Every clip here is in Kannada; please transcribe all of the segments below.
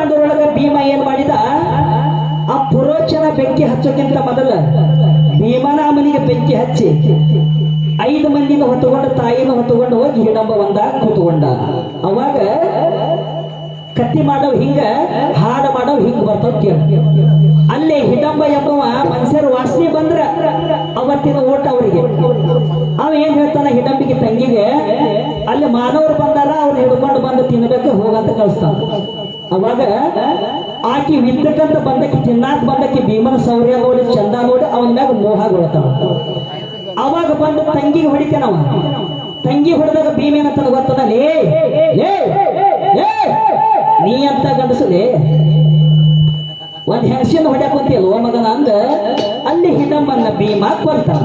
ಪಾಂಡವರೊಳಗ ಭೀಮ ಏನ್ ಮಾಡಿದ, ಆ ಪುರೋಚನ ಬೆಂಕಿ ಹಚ್ಚೋಕ್ಕಿಂತ ಮೊದಲ ಭೀಮನ ಮನೆಗೆ ಬೆಂಕಿ ಹಚ್ಚಿ 5 ಮಂದಿನ ಹೊತ್ತುಕೊಂಡು ತಾಯಿನ ಹೊತ್ತುಕೊಂಡು ಹೋಗಿ ಹಿಡಂಬ ಒಂದಾಗ ಕೂತ್ಕೊಂಡ. ಅವಾಗ ಕತ್ತಿ ಮಾಡವ್ ಹಿಂಗ, ಹಾಡು ಮಾಡವ್ ಹಿಂಗ ಬರ್ತಾವ ಕೇಳ. ಅಲ್ಲೇ ಹಿಡಂಬ ಎಂಬವ ಮನುಷ್ಯರ ವಾಸನೆ ಬಂದ್ರ ಅವತ್ತಿನ ಊಟ ಅವರಿಗೆ. ಅವ ಏನ್ ಹೇಳ್ತಾನ ಹಿಡಂಬಿಗೆ ತಂಗಿಗೆ, ಅಲ್ಲಿ ಮಾನವರು ಬಂದಾರ ಅವ್ರು ಹಿಡ್ಕೊಂಡು ಬಂದು ತಿನ್ಬೇಕು ಹೋಗಂತ ಕಳಿಸ್ತಾನ. ಅವಾಗ ಆಕಿ ವಿದ್ದಕ್ಕಂತ ಬಂದಕ್ಕೆ ತಿನ್ನಾಕ್ ಬಂದಕ್ಕೆ ಭೀಮನ ಸೌರ್ಯ ನೋಡಿ ಚಂದ ನೋಡಿ ಅವನ ಮ್ಯಾಗ ಮೋಹಗೊಳ್ತಾವ. ಅವಾಗ ಬಂದು ತಂಗಿಗೆ ಹೊಡಿತೇನವ. ತಂಗಿ ಹೊಡೆದಾಗ ಭೀಮ ಏನಂತ ಗೊತ್ತದ, ನೀ ಅಂತ ಗಂಡಸದೆ ಒಂದ್ ಹೆಂಗಸಿನ ಹೊಡ್ಯಾಕ ಕುಂತಿಯಲ್ವ ಮಗನ ಅಂದ. ಅಲ್ಲಿ ಹಿಡಂಬನ್ನ ಭೀಮ ಕೊಲ್ತಾನ.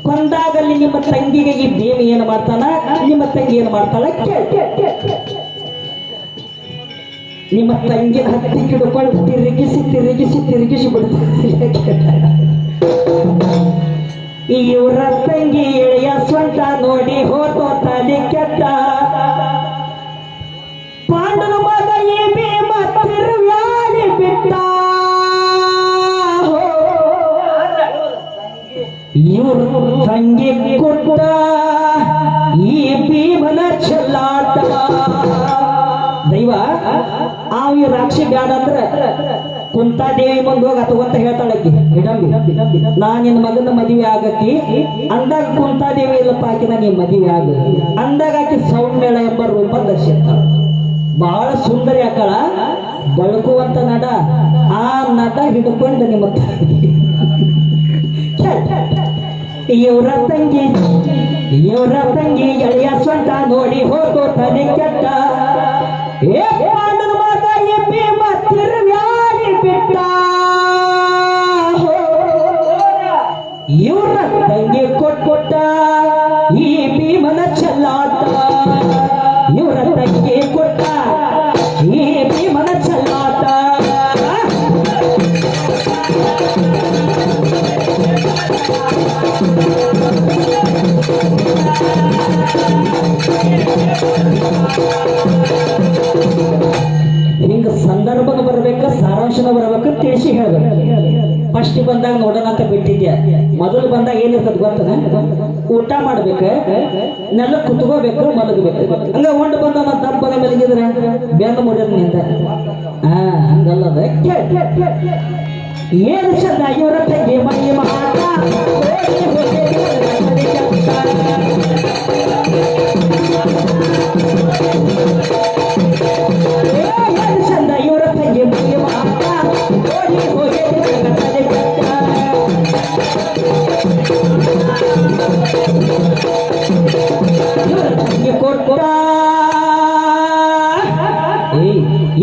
ಕೊಂದಾಗ ಅಲ್ಲಿ ನಿಮ್ಮ ತಂಗಿಗೆ ಈ ಭೀಮ ಏನು ಮಾಡ್ತಾನ, ನಿಮ್ಮ ತಂಗಿ ಏನು ಮಾಡ್ತಾಳ ನಿಮ್ಮ ತಂಗಿನ ಹತ್ತಿ ಕಿಡ್ಕೊಂಡು ತಿರುಗಿಸಿ ತಿರುಗಿಸಿ ತಿರುಗಿಸಿ ಬಿಡ್ತಾರ. ಇವರ ತಂಗಿ ಎಳೆಯ ಸ್ವಂತ ನೋಡಿ ಹೋತೋ ತಲೆ ಕೆಟ್ಟ. ಪಾಂಡನ ಮಗ ಈ ಭೀಮ ತಿರುವ್ಯಾಡಿ ಬಿಟ್ಟ. ಇವರು ತಂಗಿ ಕೊಟ್ಟ ಈ ಭೀಮನ ಚೆಲ್ಲಾಟ. ದೈವ ಈ ರಾಕ್ಷಿ ಬ್ಯಾಡ ಅಂದ್ರ ಕುಂತಾದೇವಿ ಮುಂದೆ ಹೋಗಿ ಅಥವಾ ಹೇಳ್ತಾಳಕ್ಕಿ ಹಿಡಂಬಿ, ನಾ ನಿನ್ನ ಮಗನ ಮದುವೆ ಆಗಕ್ಕಿ ಅಂದಾಗ ಕುಂತಾದೇವಿ ಇಲ್ಲಪ್ಪ ಆಕಿನ ನೀ ಮದುವೆ ಆಗ ಅಂದಾಗ ಆಕಿ ಸೌಮ್ಯಳ ಎಂಬ ರೂಪ ದರ್ಶಿಸ್ತಾಳ. ಬಹಳ ಸುಂದರಿ ಆಕಳ, ಬಳಕುವಂತ ನಡ. ಆ ನಟ ಹಿಡ್ಕೊಂಡು ನಿಮ್ಮ ಇವರ ತಂಗಿ ಎಳೆಯ ಸ್ವಂತ ನೋಡಿ ಹೋಗೋ ತಲೆ ಕೆಟ್ಟ. ಪಾಂಡನ ಮಗ ಈ ಭೀಮ ತಿರುವ್ಯಾಡಿ ಬಿಟ್ಟ. ಇವರ ತಂಗಿ ಕೊಟ್ಟ ಈ ಭೀಮನ ಚೆಲ್ಲಾಟ. ಇವರ ತಂಗಿ ಕೊಟ್ಟ ಈ ಭೀಮನ ಚೆಲ್ಲಾಟ. ಹಿಂಗ ಸಂದರ್ಭಕ್ಕೆ ಬರ್ಬೇಕ, ಸಾರಾಂಶನ ಬರ್ಬೇಕು, ತಿಳಿಸಿ ಹೇಳ್ಬೇಕು. ಫಸ್ಟ್ ಬಂದಾಗ ನೋಡೋಣ ಅಂತ ಬಿಟ್ಟಿದ್ಯಾ. ಮೊದಲು ಬಂದಾಗ ಏನಿರ್ತದ ಗೊತ್ತದ, ಊಟ ಮಾಡ್ಬೇಕ, ನೆಲ ಕುತ್ಕೋಬೇಕು, ಮಲಗಬೇಕು. ಹಂಗ ಹೊಂಡು ಬಂದ ದಪ್ಪನ ಮಲಗಿದ್ರೆ ಬೆನ್ನು ಮುರಿಯೋದ್ ನಿಂದ. ಹಂಗಲ್ಲದ ಏನು ಚಂದ ಇವರ ತಂಗಿ ಮೈ ಮಾಟ. ಚಂದ ಇವರ ತಂಗಿ ಮೈ ಮಾಟ. ಕೊಟ್ಟ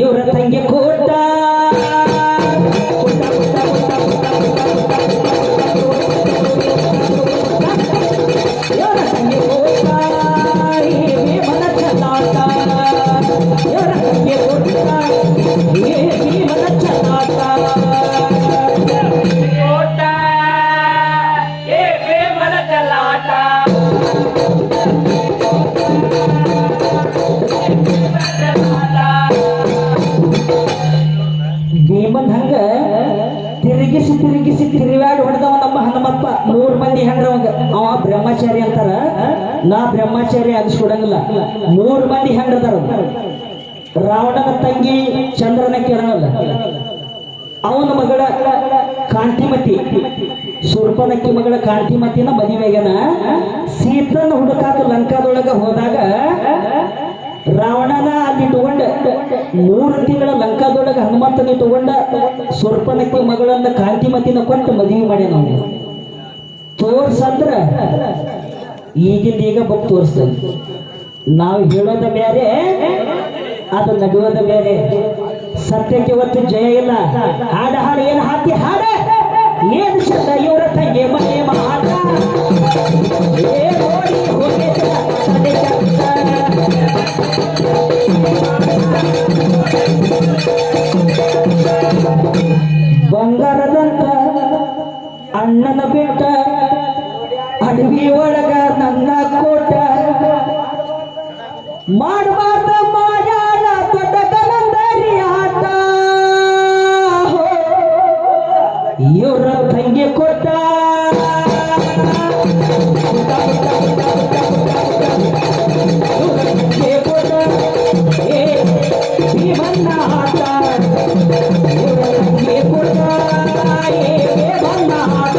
ಇವರ ತಂಗಿ ಕೊಟ್ಟ. ಭೀಮನ್ ಹಂಗ ತಿರುಗಿಸಿ ತಿರುಗಿಸಿ ತಿರುವಾಡಿ ಹೊಡೆದವ ನಮ್ಮ ಹನುಮಪ್ಪ. 3 ಮಂದಿ ಹೆಂಡ್ರವಂಗ, ಅವ ಬ್ರಹ್ಮಚಾರಿ ಅಂತಾರ, ನಾ ಬ್ರಹ್ಮಚಾರಿ ಅನ್ಸ್ಕೊಡಂಗಿಲ್ಲ. 3 ಮಂದಿ ಹೆಂಡ್ರದಾರ. ರಾವಣನ ತಂಗಿ ಚಂದ್ರನ ಕಿರಣಲ್ಲ, ಅವನ ಮಗಳ ಕಾಂತಿಮತಿ, ಸುರ್ಪನಕ್ಕಿ ಮಗಳ ಕಾಂತಿಮತಿನ ಮದುವೆಗನ ಸೀತನ ಹುಡುಕಾಕ ಲಂಕಾದೊಳಗ ಹೋದಾಗ ರಾವಣನ ಅಲ್ಲಿ ಇಟ್ಟುಕೊಂಡ 3 ತಿಂಗಳ ಲಂಕಾದೊಳಗ ಹನುಮಂತನ ಇಟ್ಟುಕೊಂಡ ಸುರ್ಪನಕ್ಕಿ ಮಗಳನ್ನ ಕಾಂತಿಮತಿನ ಕೊಟ್ಟು ಮದುವೆ ಮಾಡಿ ನಾವು ತೋರ್ಸಂದ್ರ ಈಗಿಂದ ಈಗ ಬಕ್ ತೋರಿಸ್ತೇನೆ. ನಾವು ಹೇಳೋದ ಬೇರೆ, ಅದು ನಗುವುದ ಬೇರೆ. ಸತ್ಯಕ್ಕೆ ಇವತ್ತು ಜಯ ಇಲ್ಲ. ಹಾಡು ಹಾಡು ಏನು ಹಾಕಿ ಹಾಡ ಏನು ಶಬ್ದ ಇವರ ತಂಗಿ ಮನೆ ಮಾಡ. ಬಂಗಾರದಂತ ಅಣ್ಣನ ಬಿಟ್ಟ ಅಡವಿ ಒಳಗ ನನ್ನ ಕೋಟ. ಮಾಡಬಾರ್ದ ಮಾಡ್ಯಾಳ ದೊಡ್ಡ ಕಲಂದರಿ ಆಟ. ಇವ್ರ ತಂಗಿ ಕೊಟ್ಟ ಭೀಮಣ್ಣ ಆಟ ಇವ್ರ ತಂಗಿ ಕೊಟ್ಟ ಭೀಮಣ್ಣ ಆಟ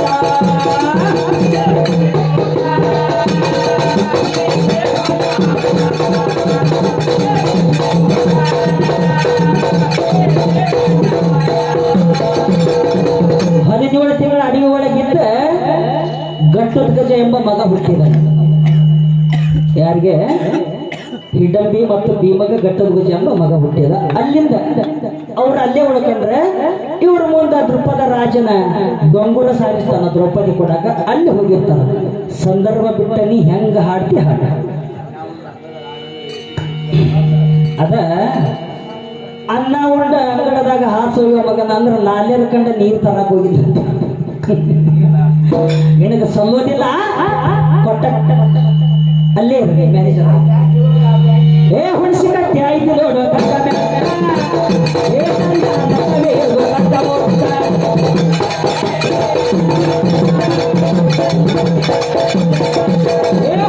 ಹದಿನೇಳು ತಿಂಗಳ ಅಡಿಗೆ ಒಳಗಿದ್ದ ಗಟ್ಟುದ್ಗಜ ಎಂಬ ಮಗ ಹುಟ್ಟಿದ್ದಾನೆ. ಯಾರಿಗೆ? ಹಿಡಂಬಿ ಮತ್ತು ಭೀಮಗ ಗಟ್ಟುದ್ಗಜ ಎಂಬ ಮಗ ಹುಟ್ಟಿದ. ಅಲ್ಲಿಂದ ಅವ್ರು ಅಲ್ಲೇ ಉಳ್ಕೊಂಡ್ರೆ ಇವ್ರ ಮುಂದ ದೃಪದ ರಾಜನ ದೊಂಗುಳ ಸಾಗಿಸ್ತಾನ ದ್ರೌಪದಿ ಕೊಡಾಕ. ಅಲ್ಲಿ ಹೋಗಿರ್ತಾನ. ಸಂದರ್ಭ ಬಿಟ್ಟ ನೀ ಹೆಂಗ ಹಾಡ್ತಿ ಹಾಡ ಅದ ಅನ್ನ ಉಂಡ ಅಂಗಡದಾಗ ಹಾಸೋಯ್ಯೋ ಮಗನ ಅಂದ್ರೆ ನಾಲ್ಯರ ಕಂಡ ನೀರು ತರಕ್ ಹೋಗಿದ್ದ. ನಿನಗ ಸಲ್ಲೋದಿಲ್ಲ ಕೊಟ್ಟ ಅಲ್ಲೇ ಮ್ಯಾನೇಜರ್ ಏ ಹುಣಸಿ ಕಟ್ಟಿ ಆಯ್ತು ನೋಡು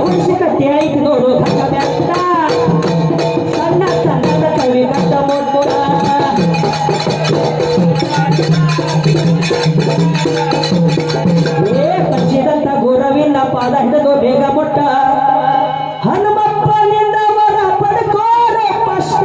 ಹುಣಸಿ ಕಟ್ಟಿ ಆಯ್ತು ನೋಡು ಸಣ್ಣ ಸಣ್ಣ ಕವಿ ಕಟ್ಟ ಮೋಡ ಪಚ್ಚಿದಂತ ಗುರವಿನ ಪಾದ ಹಿಡಿದು ಬೇಗ ಮೊಟ್ಟ ಹನುಮಪ್ಪನಿಂದ ವರ ಪಡ್ಕೋರ ಪಷ್ಟ